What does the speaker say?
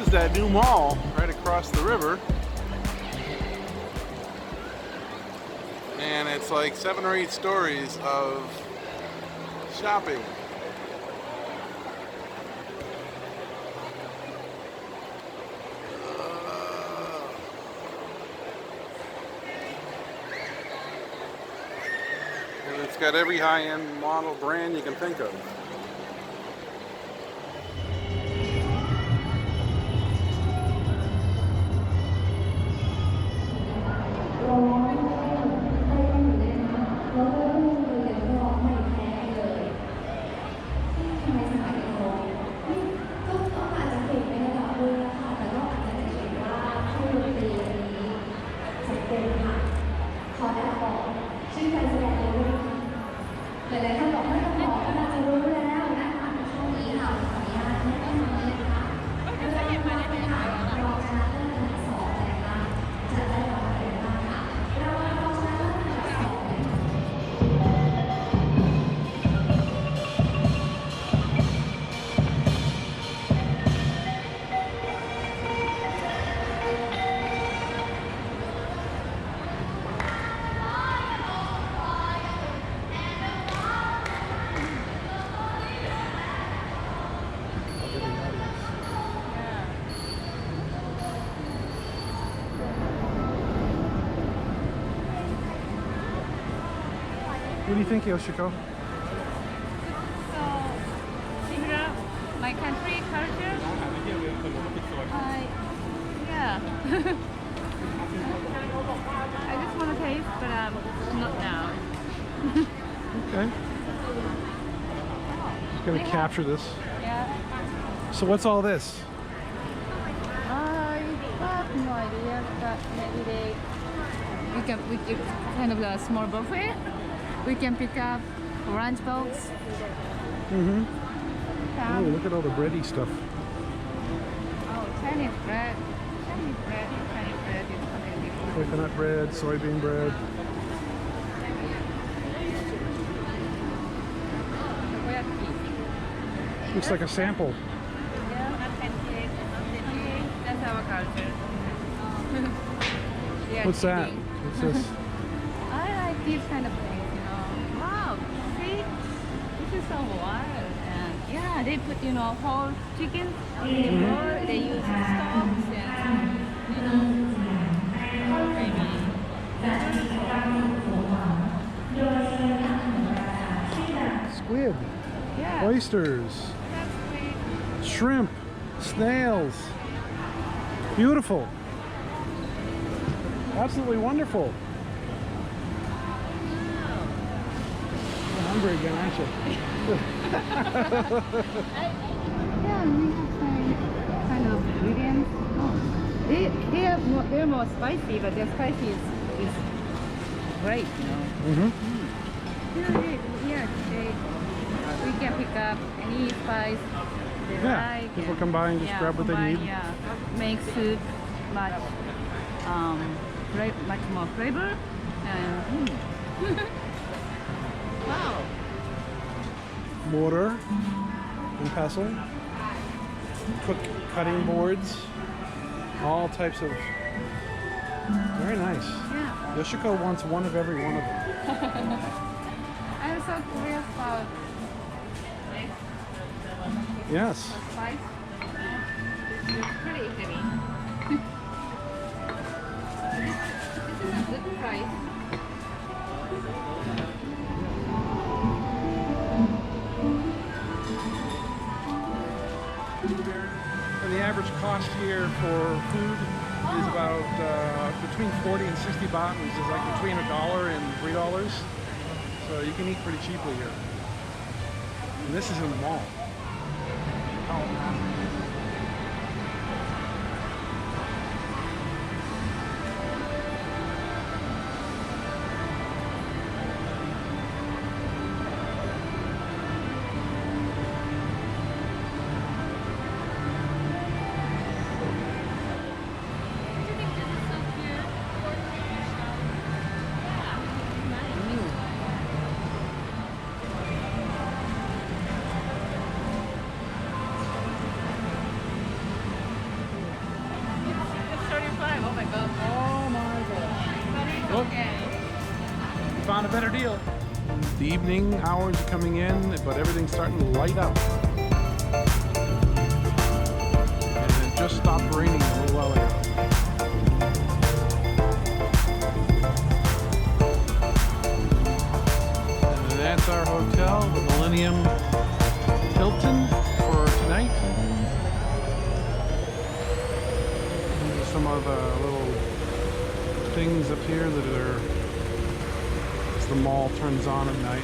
is that new mall right across the river. And it's like 7 or 8 stories of shopping. And it's got every high-end model brand you can think of. What do you think, Yoshiko? So similar, my country culture. Yeah. I just want to taste, but not now. Okay. Just gonna capture this. Yeah. So what's all this? I have no idea, but maybe we give kind of a small buffet. We can pick up lunch box. Mm-hmm. Oh, look at all the bready stuff. Oh, Chinese bread. Chinese bread is amazing. Coconut bread, soybean bread. Looks like a sample. Yeah, pancake. That's our culture. Yeah, What's that? chicken. What's this? I like these kind of things, you know. Wow, see? This is so wild. And yeah, they put, you know, whole chicken in the bowl. They use stoves and, you know, Squid, yeah. oysters, That's sweet. shrimp, snails. Beautiful. Absolutely wonderful. You're hungry again, aren't you? Yeah, we have some kind of ingredients. Oh, they're more spicy, but their spicy is great, you know. Mm-hmm. We can pick up any spice they Yeah, like. people and- come by and just grab what they combine, need. Yeah, make soup much, much more flavor. And wow. Mortar and pestle, cutting boards, all types of. Very nice. Yeah. Yoshiko wants one of every one of them. I'm so curious about Yes. spice. It's pretty heavy. This is a good price. And the average cost here for food is about between 40 and 60 baht, which is like between $1 and $3. So you can eat pretty cheaply here. And this is in the mall. my god. Oh my God. Look, we found a better deal. The evening hours are coming in, but everything's starting to light up. And it just stopped raining a little while ago. And that's our hotel, the Millennium Hilton for tonight. There's some of the little things up here that are as the mall turns on at night.